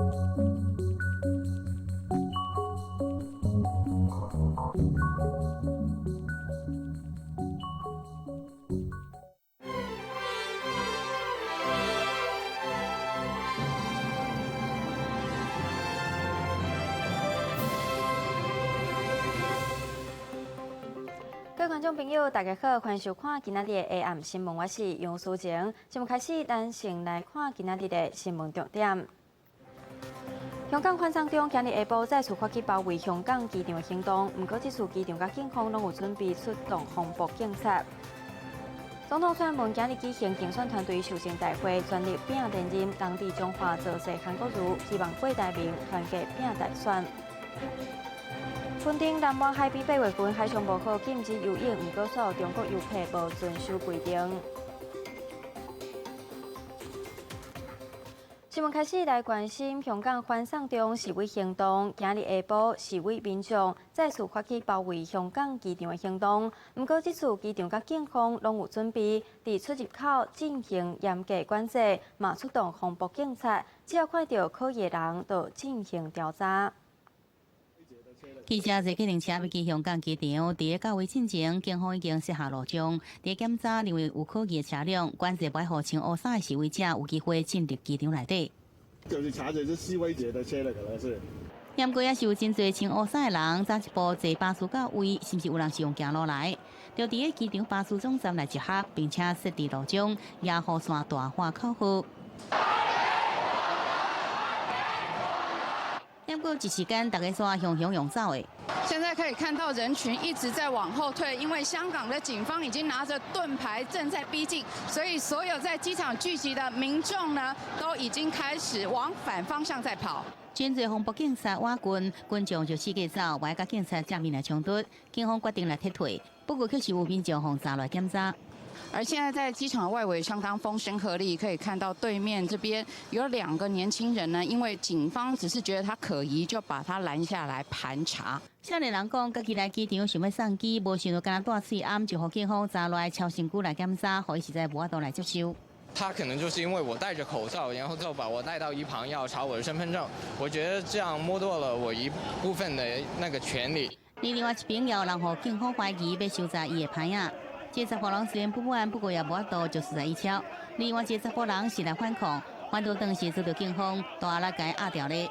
各位观众朋友，大家好，欢迎收看今仔日的下暗新闻，我是杨淑晴。节目开始，咱先来看今仔日的新闻重点。香港反送中今日下晡再次发起包围香港机场的行动，不过这次机场甲警方拢有准备出动防暴警察。总统蔡英文今日举行竞选团队授权大会，全力拼连任当地中华造势韩国瑜，希望各大民团结拼大选。昆丁南湾海边8月份海上无好禁止游泳，不过所有中国游客无遵守规定。新闻开始来关心香港反送中示威行动，今日下晡示威民众再次发起包围香港机场的行动。不过这次机场甲警方拢有准备，伫出入口进行严格管制，嘛出动防暴警察，只要看到可疑的人，就进行调查。记者坐计程车要去香港机场，伫个到位进前，警方已经设下路障，伫检查认为有可疑的车辆，管制不互穿乌衫的示威者有机会进入机场内底。就是查着是示威者的车了，可能是。不过也是有真侪穿乌衫的人，早一步坐巴士到位，是不是有人是用行路来？就伫个机场巴士总站来集合，并且设置路障，也雨伞大画口号。不过一时间，大家煞汹汹涌走的。现在可以看到人群一直在往后退，因为香港的警方已经拿着盾牌正在逼近，所以所有在机场聚集的民众呢，都已经开始往反方向在跑。真侪防暴警察瓦军，群众就四界走，外甲警察正面来冲突，警方决定来撤退。不过却是有民众互查来检查。而现在在机场外围相当风声鹤唳，可以看到对面这边有2个年轻人呢，因为警方只是觉得他可疑，就把他拦下来盘查。少年人讲，家己来机场想要送机，无想到敢大水暗，就互警方查来超身躯来检查，互伊实在无法度来接受。他可能就是因为我戴着口罩，然后就把我带到一旁要查我的身份证，我觉得这样剥夺了我一部分的那个权利。另外一边也有人互警方怀疑要收查伊的牌啊。这10户人虽然不满，不过也无法度就事在一敲。另外这10户人是来反抗，反倒当时遭到警方大力甲压掉咧。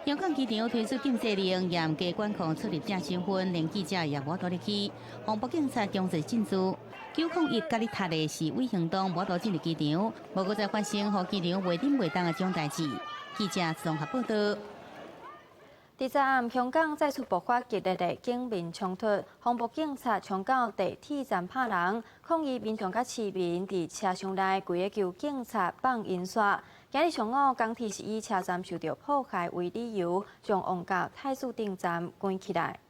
香港机场推出禁制令，严格管控出入境身份，连记者也无法度入去。防暴警察强制禁止，901甲你踢的示威行动无法度进入机场，无过再发生互机场袂顶袂当的这种代志。记者综合报道。第3暗，香港再次爆发激烈的警民冲突，防暴警察冲到地铁站拍人，抗议民众甲市民伫车厢内规个求警察放银刷。今日上午，港铁是以车站受到破坏为理由，将旺角太子町站关起来。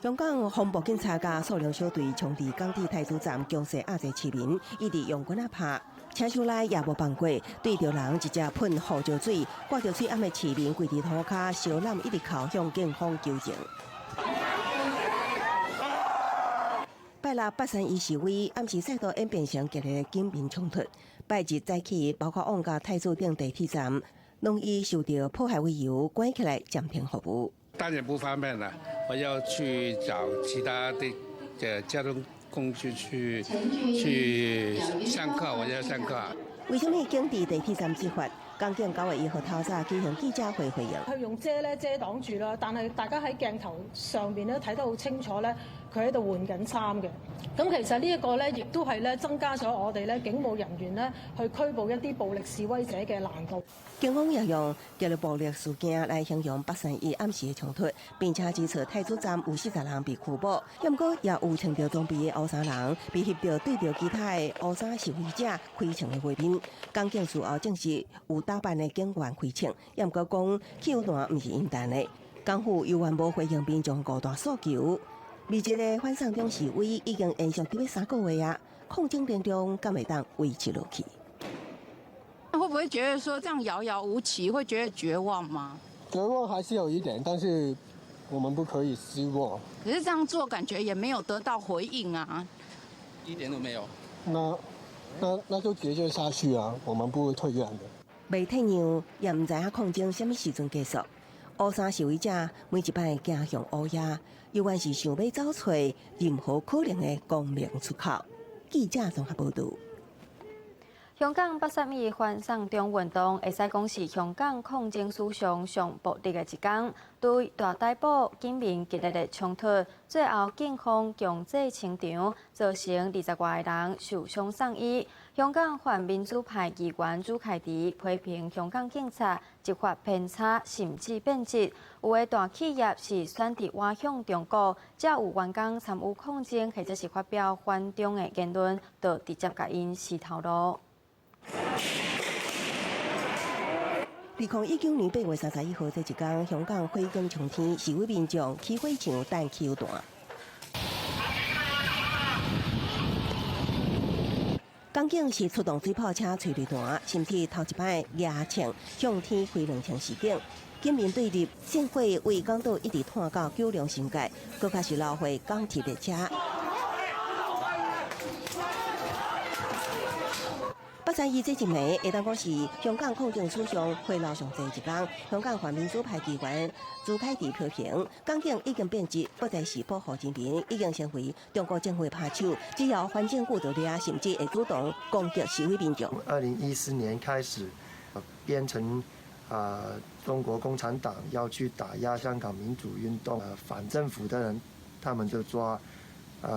香港防暴警察甲数量小队冲伫港铁太子站强势压制市民，一直用棍仔拍。车厢内也无放过，对着人直接喷胡椒水，挂着嘴暗的市民跪伫涂骹，小揽一直靠向警方求情。拜六831示威，暗时再度演变成激烈的警民冲突。拜日早起，包括旺角太子町地铁站，拢以受到破坏为由关起来暂停服务。当然不方便了，我要去找其他的交通工具去上课，我要上课。为什么警伫地铁站执法？港警9月1號透早舉行記者會回應。佢用遮咧遮擋住啦，但係大家喺鏡頭上邊咧睇得好清楚咧，佢喺度換緊衫嘅。咁其實呢一個咧，亦都係咧增加咗我哋咧警務人員咧去拘捕一啲暴力示威者嘅難度。警方也用激烈暴力事件來形容8月31暗時的衝突，並且指出太子站有40人被拘捕，不過也有穿着裝備的烏衫人被翕到對着其他的烏衫示威者開槍的畫面。港警事後證實有打扮的警員開槍，不過講手段不是應當的。港府又完無回應民眾5大訴求。未日的反送中示威已經延續到3個月啊，抗爭力量敢會當維持落去？會不會覺得說這樣遙遙無期，會覺得絕望嗎？絕望還是有一點，但是我們不可以失望。可是這樣做感覺也沒有得到回應啊，一點都沒有。那那就直接下去啊，我们不会退让的。未退让，也唔知影抗争什么时阵结束。乌衫示威者每一摆走向乌鸦，犹原是想要找出任何可能的光明出口。记者综合报道。香港80米反送中运动会使讲是香港抗争史上上暴力的一天，对大逮捕警民激烈的冲突，最后警方强制清场，造成20外个人受伤送医。香港泛民主派议员朱凯廸批评香港警察执法偏差，甚至变质。有的大企业是选择歪向中国，才有员工参与抗争或者是发表反中的言论，就直接甲因洗头路。2019年8月31号这一天，香港火光冲天，示威民众起火场弹球弹。港警是出动水炮车、催泪弹，甚至头一摆牙枪向天开2枪示警。警民对立，圣火为港岛一直探到九龙新界，搁开始捞回港铁列车。831这一暝，会当讲是香港抗争史上火闹上济一天。香港泛民主派议员朱凯廸批评，港警已经变质，不再是保护人民，已经成为中国政府拍手，只要反政府独立，甚至会主动攻击示威民众。2014年开始，变成中国共产党要去打压香港民主运动，反政府的人，他们就抓。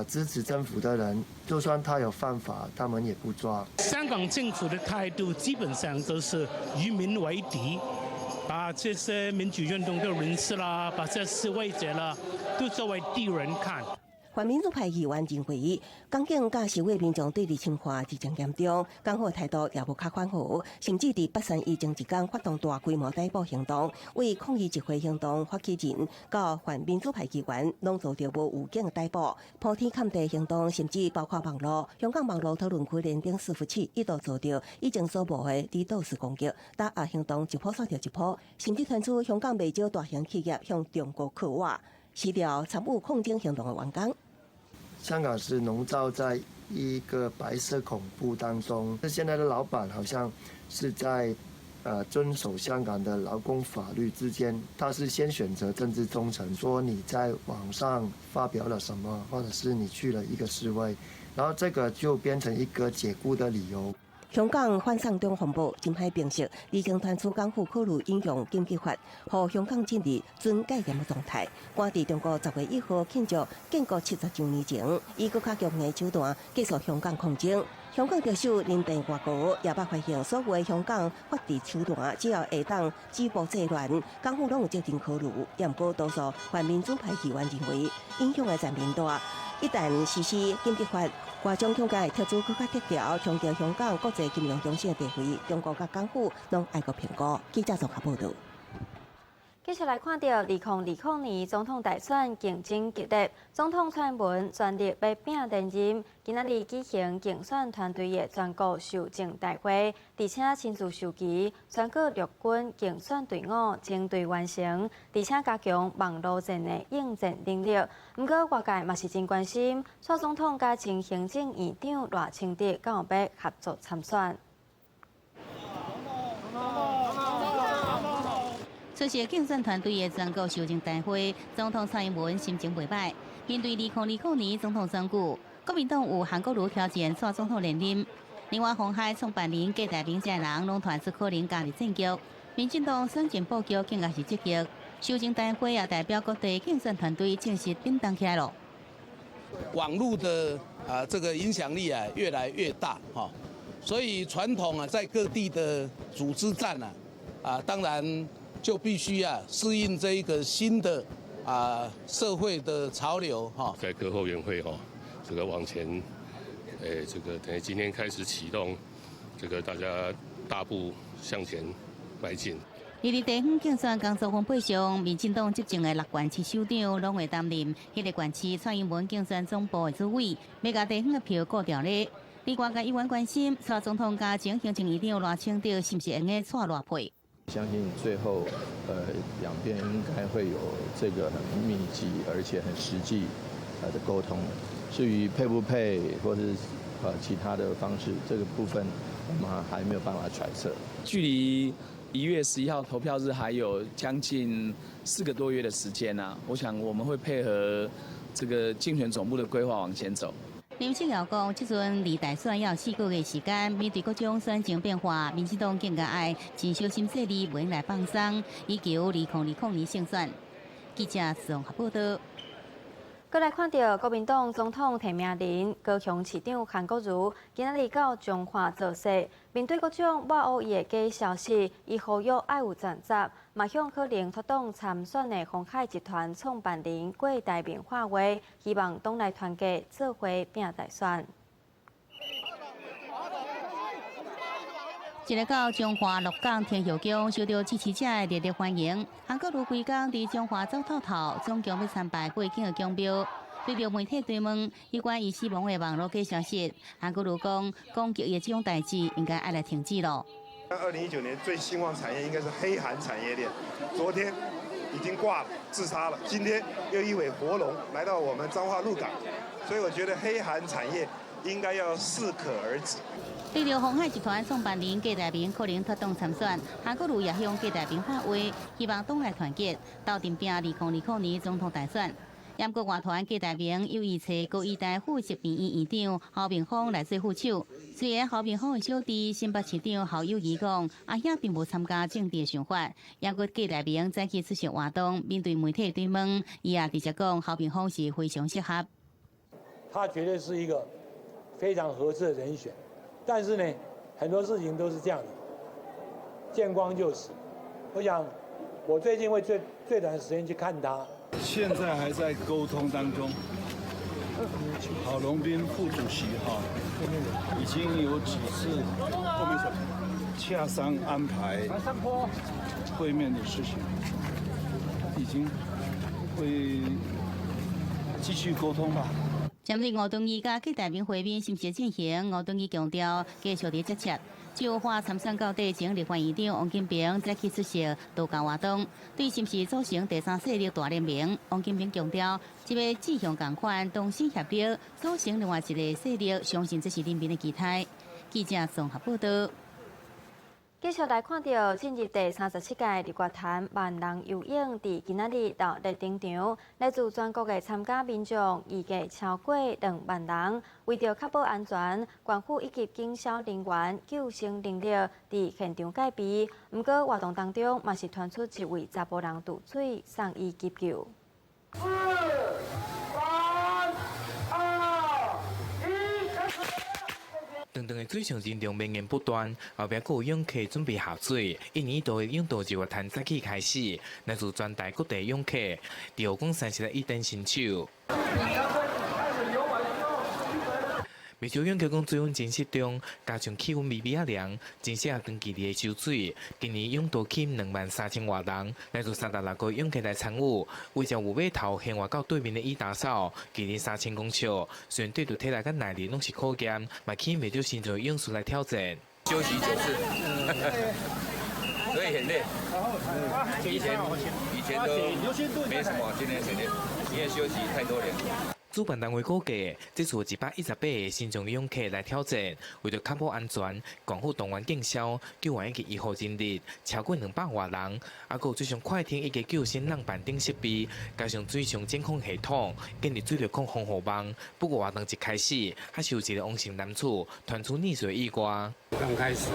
支持政府的人，就算他有犯法，他们也不抓。香港政府的态度基本上都是与民为敌，把这些民主运动的人士啦，把这些示威者啦，都作为敌人看。泛民主派议员认为，港警甲示威民众对立侵犯日渐严重，港府态度也无较缓和，甚至伫831前一天发动大规模逮捕行动，为抗议集会行动发起人，到泛民主派议员拢做到无预警逮捕，铺天盖地行动，甚至包括网络。香港网络讨论区连顶伺服器一度做到以前所无的DDoS行动，打压行动一波刷掉一波，甚至传出香港不少大型企业向中国靠挖，辞掉参与抗争行动的员工。香港是笼罩在一个白色恐怖当中，现在的老板好像是在遵守香港的劳工法律之间，他是先选择政治忠诚，说你在网上发表了什么，或者是你去了一个示威，然后这个就变成一个解雇的理由。香港反送中风暴真歹平息，已经传出港府考虑引用紧急法，让香港进入准戒严的状态。赶伫中国10月1号庆祝建国70周年前，以更加强硬手段结束香港抗争。香港特首林郑外交也捌发现，所有的香港法治手段只要会当止暴制乱，港府拢有接近考虑。也毋过，多数泛民主派议员认为，影响会层面大。一旦实施紧急法，外将香港的特殊更加贴条，强调香港国际金融中心的地位，中国甲港府拢爱国评估。记者综合报道。继续来看到2020年总统大选竞争激烈，总统蔡英文全力要拼连任。今仔日举行竞选团队的全国受证大会，而且亲自授旗，全国陆军竞选队伍整队完成，而且加强网络战的应战能力。不过外界嘛是真关心，蔡总统甲前行政院长赖清德敢有要合作参选？出席竞选团队的全国受证大会，总统蔡英文心情袂歹。面对2020年总统选举，国民党有韩国瑜挑战蔡总统连任，另外鸿海创办人、郭台铭这人拢传出可能加入政局。民进党选前布局更加是积极，受证大会也代表各地竞选团队正式并当起来了。网络的这个影响力越来越大哈，所以传统在各地的组织战当然。就必须适应这一个新的社会的潮流哈。在各后援会这个往前，这个等于今天开始启动，这个大家大步向前迈进。地方竞选工作分配上，民进党执政的6县市首长拢会担任迄个县市蔡英文竞选总部的主委，要甲地方的票顾掉咧。另外，甲议员关心，蔡总统加前行政院长赖清德是不是用个蔡赖配？相信最后，两边应该会有这个很密集而且很实际的沟通。至于配不配，或是其他的方式，这个部分我们还没有办法揣测。距离1月11号投票日还有将近4个多月的时间啊，我想我们会配合这个竞选总部的规划往前走。林清瑶讲，即阵离大选要4个月时间，面对各种选情变化，民进党更加爱真小心细腻，袂来放松，以求2020年胜选。记者综合报道。再来看到国民党总统提名人高雄市长韩国瑜今仔日到彰化造势，面对各种挖恶意的假消息，伊呼吁爱有站责，嘛向可能脱党参选的鸿海集团创办人郭台铭话话，希望党内团结，做伙拼大选。一日到彰化鹿港天后宫，受到支持者的热烈欢迎。韩国瑜规工伫彰化走透透，总共要参拜过境的宫庙。对着媒体追问有关伊死亡的网络假消息，韩国瑜讲，攻击的这种代志应该爱来停止咯。2019年最兴旺产业应该是黑韩产业链，昨天已经挂了自杀了，今天又一尾活龙来到我们彰化鹿港，所以我觉得黑韩产业应该要适可而止。对着鸿海集团创办人郭台铭可能脱党参选，韩国瑜也向郭台铭发话，希望党内团结，斗阵拼2020年总统大选。延国外团郭台铭有意找高医大副食品院院长侯明芳来做副手。虽然侯明芳的小弟新北市长侯友宜讲，阿兄并无参加政治的想法，也过郭台铭早起出席活动，面对媒体追问，伊也直接讲侯明芳是非常适合。他绝对是一个非常合适的人选。但是呢，很多事情都是这样的，见光就死。我想，我最近会最短的时间去看他。现在还在沟通当中。郝龙斌副主席已经有几次洽商安排会面的事情，已经会继续沟通吧。针对吴敦义甲郭台铭会面是毋是进行，吴敦义强调继续伫接洽。就话参选到底前立法院长王金平再去出席多项活动，对是毋是组成第三势力大联盟，王金平强调，这个志向共款，同心协力，组成另外一个势力，相信这是人民的期待。记者综合报道。继续来看到进入第37届日月潭万人游泳，伫今仔日到日登场，来自全国的参加民众预计超过2万人。为着确保安全，官府以及警消人员、救生能力伫现场戒备。不过活动当中，嘛是传出一位查甫人吐水，送医急救。长长的水上人龙绵延不断，后壁阁有泳客准备下水。一年一度的泳道日月潭早起开始，来自全台各地泳客，伫湖广山市来一登新手。未少泳客讲水温真适中，加上气温微微啊凉，真适合长期伫个游水。今年泳道起23000多人，来自36个泳客来参与。为着有码头横划到对面的伊达哨，距离3000公尺，虽然对着体力甲耐力拢是考验，嘛起袂少新手泳术来挑战。休息9次，所以很累。以前都没什么，今天很累，因为休息太多年。主办单位估计，这次118个新种泳客来挑战，为了确保安全，官府动员警消、救援以及医护人力超过200多人，还有水上快艇以及救生浪板等设备，加上水上监控系统，建立水力控防护网。不过活动一开始，还是有一个王姓男子传出溺水意外。刚开始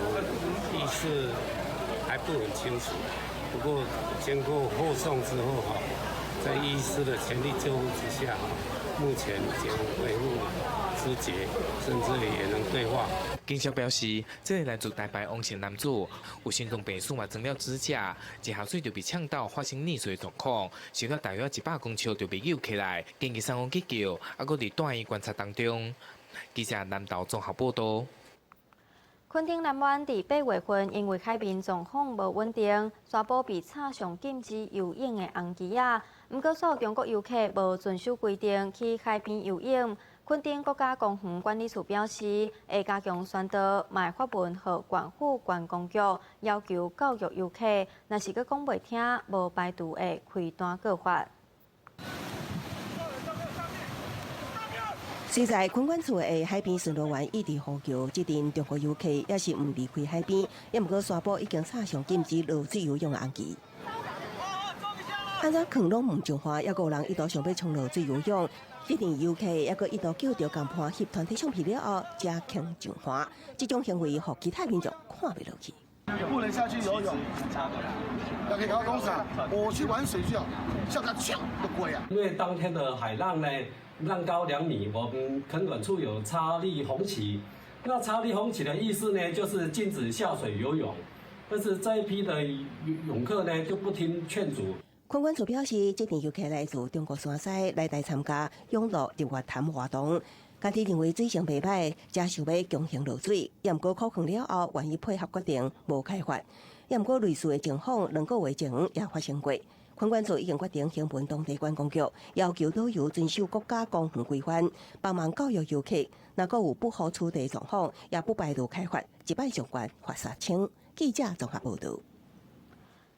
意识还不很清楚，不过经过护送之后在医师的全力救护之下目前已经恢复知觉，甚至也能对话。警消表示，这个来自台北王姓男子有心脏病史嘛，装了支架，一下水就被呛到，发生溺水状况，游了大约100公尺就被救起来，紧急送往急救，还佫伫大医观察当中。记者南投综合报道。垦丁南湾伫8月份，因为海面状况无稳定，宣布被插上禁止游泳的红旗啊。不过，数中国游客无遵守规定去海边游泳。垦丁国家公园管理处表示，会加强宣导，卖发文和县府观光局要求教育游客，若是佮讲袂听，无排除会开单告发。虽在昆管处的海边巡逻员一直呼求，这阵中国游客也是唔离开海边，也毋过宣布已经插上禁止落水游泳的红旗。安怎坑拢唔上花，也有人一度想要冲落水游泳。这阵游客也个一度叫着共伴翕团体相片了后，才肯上花。这种行为，互其他民众看不落去。不能下去游泳，要给高工厂。我去玩水去啊，笑他抢都贵啊。因为当天的海浪呢，浪高2米，我们垦管处有插立红旗。那插立红旗的意思呢，就是禁止下水游泳。但是这一批的泳客呢，就不听劝阻。昆管处表示，这阵游客来自中国山西来台参加泳乐日月潭活动。家己认为水性袂歹，才想要强行落水，也毋过考虑了后，愿意配合决定无开发。也毋过类似的情况2个月前也发生过。昆管处已经决定行文当地观光局，要求导游遵守国家公园规范，帮忙教育游客。若果有不好处理状况，也不排除开发一般相关罚3,000。记者综合报道。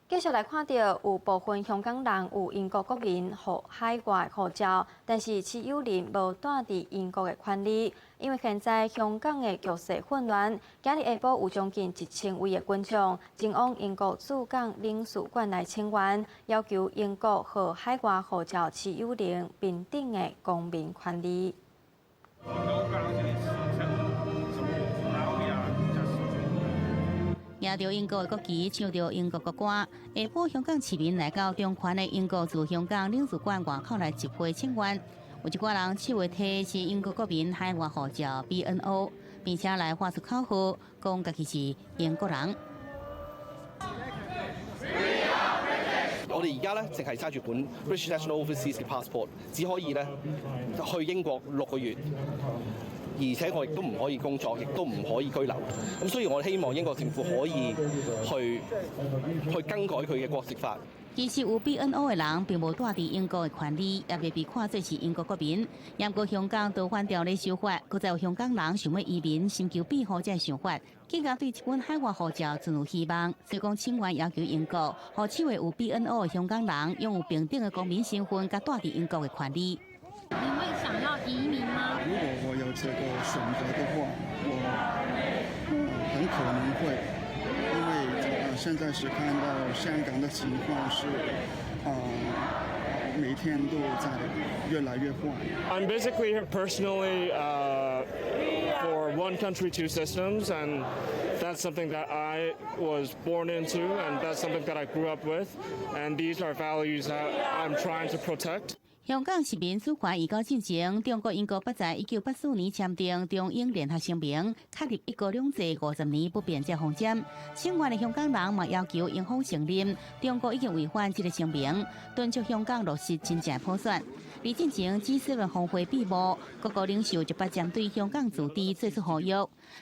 继续来看到，有部分香港人有英国国民和海外护照，但是持有人无住伫英国的权利。因为现在香港的局势混乱，今日下晡有将近1000位的群众前往英国驻港领事馆来请愿，要求英国和海外护照持有人平等的公民权利。拿着英国的国旗，唱着英国国歌，下晡香港市民来到中环的英国驻香港领事馆外口来集会请愿。有一寡人手会提是英国国民海外护照 BNO， 并且来发出口号，讲家己是英國人。我哋而家咧淨係揸住本 British National Overseas 嘅 passport， 只可以咧去英國6個月。而且我亦都唔可以工作，亦都唔可以居留。咁所以我希望英國政府可以去更改佢嘅國籍法。其實有 BNO 的人並無住佇英國的權利，也未被看作是英國國民。不過香港逃犯條例修法，閣再有香港人想要移民，尋求庇護這個想法，更加對一本海外護照存有希望。所以講請願要求英國，讓手位有 BNO 的香港人擁有平等的公民身份，甲住佇英國的權利。你會想要移民嗎？如果我有這個選擇的話，我很可能會，因為現在是看到香港的情況是，每天都在越來越壞。I'm basically personally for one country, two systems, and that's something that I was born into, and that's something that I grew up with, and these are values that I'm trying to protect. 香港市民主权移交进程，中国英国不在1984年签订中英联合声明，确立一国两制50年不变这方针。请愿的香港人嘛要求英方承认，中国已经违反这个声明，敦促香港落实真正普选。而进前 G7 峰会闭幕，各国领袖就把针对香港自治做出呼吁。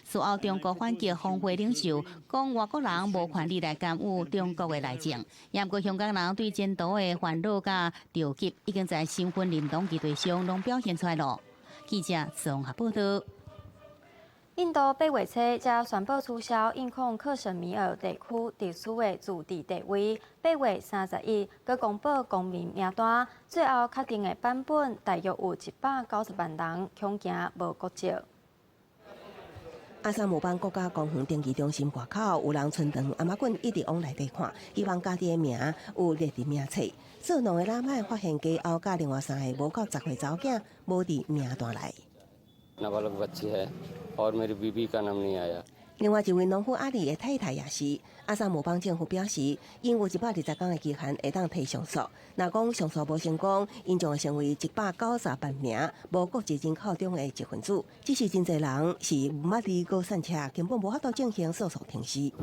随后，中国反击峰会领袖讲外国人无权利来干预中国的内政。不过，香港人对前途的烦恼甲着急，已经在身份认同基础上拢表现出来了。记者综合报道。印度8月初才宣布取消印控克什米尔地区特殊的自治地位。8月31日，佮公布公民名单，最后确定的版本大约有190万人恐惊无国籍。阿萨姆邦国家公园登记中心外口有人伸长阿妈棍一直往内底看，希望家己的名有列伫名册。做农的老麦发现家后甲另外3个无到10岁查某囝无伫名单内。另外一位农夫阿里的太太也是。阿萨姆邦政府表示，因有120天的期限会当提上诉。若讲上诉无成功，因将会成为190万名无国籍人口中的一份子。只是真侪人是毋捌离过散车，根本无法度进行诉讼程序。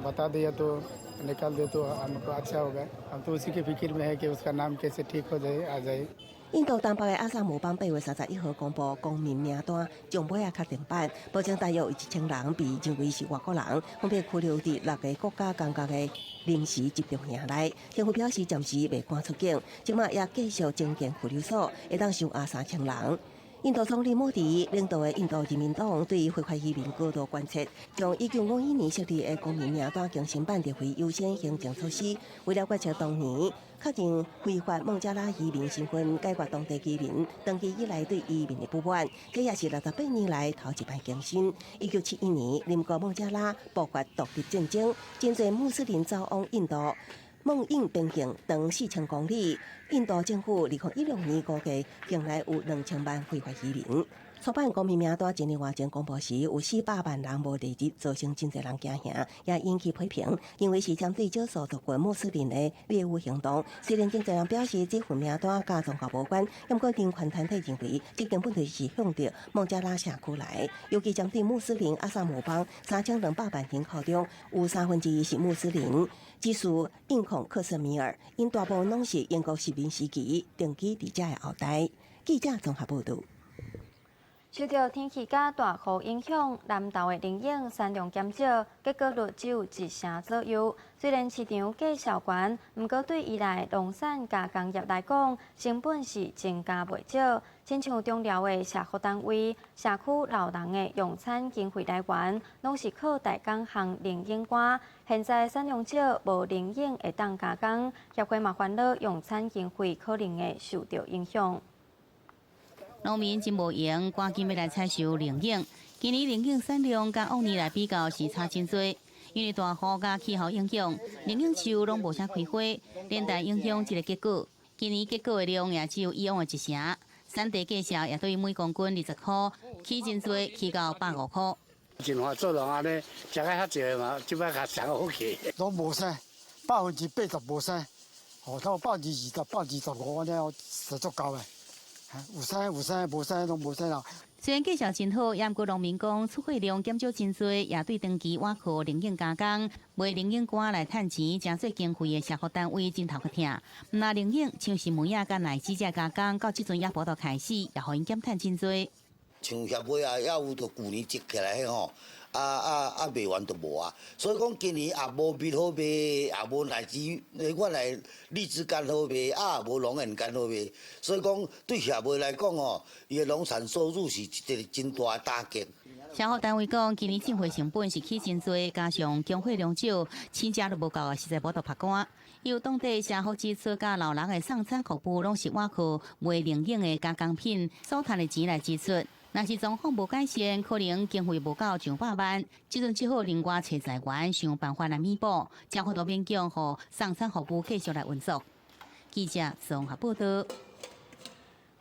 印度东北的阿萨姆邦8月31日公布公民名单，将尾仔确定版，保证大约有1000人被认为是外国人，分别拘留伫6个国家感觉的临时集中营内。政府表示暂时未赶出境，即马也继续增建拘留所，会当收押3000人。印度总理莫迪领导的印度人民党对非法移民高度关切，将1951年设立的公民名单更新版列为优先行政措施。为了决策当年确认非法孟加拉移民身份，解决当地居民长期以来对移民的不满，这也是68年来头一摆更新。1971年，邻国孟加拉爆发独立战争，真侪穆斯林走往印度。孟印边境长4000公里，印度政府2016年估计境内有2000万非法移民。初版公民名单1年外前公布时，有400万人无地址，造成真侪人惊吓，也引起批评，因为是针对少数族群穆斯林的猎巫行动。虽然真侪人表示这份名单甲宗教无关，不过人权团体认为，这根本就是向着孟加拉社区来，尤其针对穆斯林阿萨姆邦3200万人口中，有1/3是穆斯林。只属印控克什米尔，因大部分拢是英国殖民时期定居伫遮的后代。记者综合报道。受到天气甲大雨影响，南投的龙眼产量减少，结果率只有1成左右。虽然市场价销悬，不过对依赖农产加工业来讲，成本是增加袂少。亲像中寮的社福单位、社区老人的用餐经费来源，拢是靠代工和龙眼干。现在产量少，无龙眼会当加工，协会嘛烦恼用餐经费可能会受到影响。农民真无闲，赶紧要来采收龙眼。今年龙眼产量甲往年来比较是差真多，因为大雨甲气候影响，龙眼树拢无啥开花，连带影响这个结果。今年结果的量也只有以往的1成，产地价销也对每公斤20块，起真多，起到150块。真话做人安尼，食个较济嘛，即摆较上好起。拢无啥，80%无啥，哦，到20%、25%安尼就足够诶。有啥，无啥拢无啥啦。虽然价销真好，也毋过农民讲出货量减少真多，也对长期倚靠龙眼加工、卖龙眼干来趁钱、真做经费的社福单位真头壳疼。毋那龙眼像是梅仔甲奶子这加工，到即阵也无到开始，也互因减趁真多。像协会啊，也有着旧年积起来吼。卖完就无啊，所以讲今年也无蜜好卖，也无乃至原来荔枝干好卖，也无龙眼干好卖，所以讲对社会来讲哦，伊的农产收入是一个真大的打击。社福单位讲，今年种货成本是起真多，加上供货量少，钱价都无够，实在无得拍干。有当地社福支出甲老人的送餐服务，拢是倚靠卖龙眼的加工品所赚的钱来支出。若是状况无改善，可能经费无够上100万，即阵只好另外找财源，想办法来弥补，才会都勉强互送餐服务继续来运作。记者综合报道。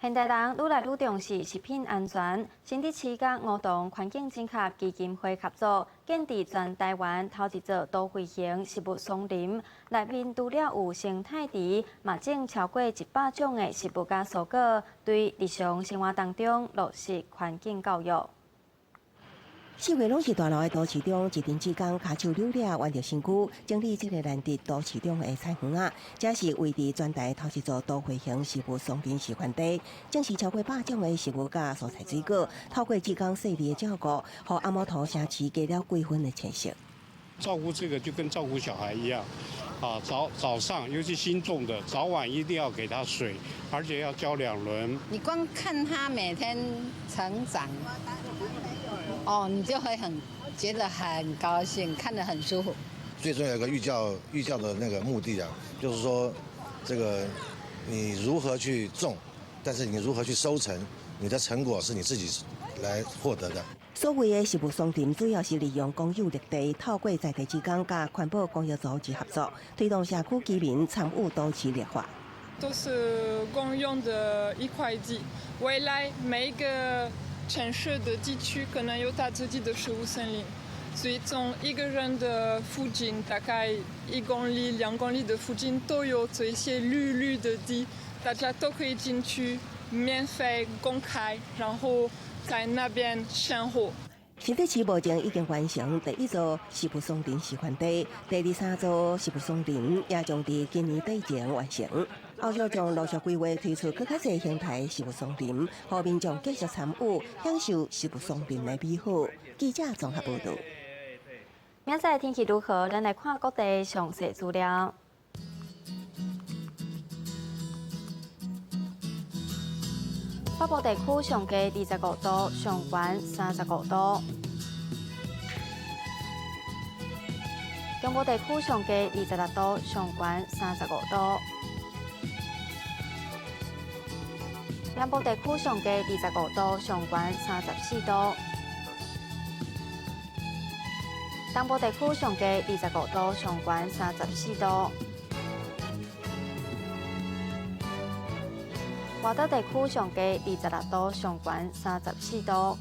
现代人愈来愈重视食品安全，新竹市甲梧桐环境整合基金会合作，建伫全台湾头一座都会型食物松林，内面除了有生态池，嘛种超过100种的食物甲蔬果，对日常生活当中落实环境教育。4月拢是大楼的都市中，一年之间卡手溜达完着身躯，整理这个难得都市中的菜园啊，这是位伫全台头一座都会型食物松林示范地，正是超过100种的食物甲蔬菜水果，透过之间细腻的照顾，互阿摩头城市加了几分的特色。照顾这个就跟照顾小孩一样，早上尤其新种的，早晚一定要给它水，而且要浇2轮。你光看它每天成长，你就会觉得很高兴，看得很舒服。最重要有一个寓教的那个目的啊，就是说，这个你如何去种，但是你如何去收成，你的成果是你自己来获得的。所谓的食物松林，主要是利用公有绿地，透过在地之间甲环保工业组织合作，推动社区居民参与都市绿化。都是公用的一块地，未来每一个城市的地区可能有它自己的食物森林，所以从一个人的附近，大概1公里、2公里的附近都有这些绿的地，大家都可以进去，免费公开，然后在那边生活。新竹市目前已经完成第1座食物松林示范地，第2、3座食物松林也将伫今年底前完成。后续将陆续规划推出更较侪形态食物松林，让民众继续参与，享受食物松林的美好。记者综合报道。明仔天气如何？咱来看各地详细资料。北部地区上低25度，上悬35度。中部地区上低26度，上悬35度。南部地区上低25度，上悬34度。东部地区上低25度，上悬34度。外岛地区上低26度，上悬34度。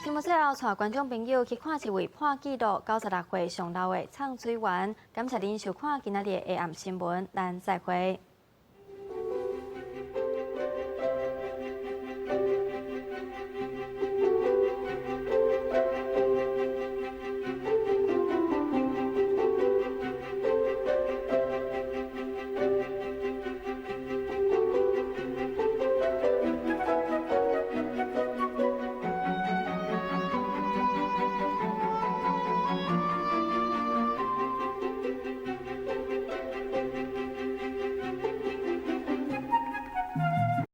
新闻最后，带观众朋友去看一位破纪录96岁上老的唱水员。感谢您收看今仔日的下暗新闻，咱再会。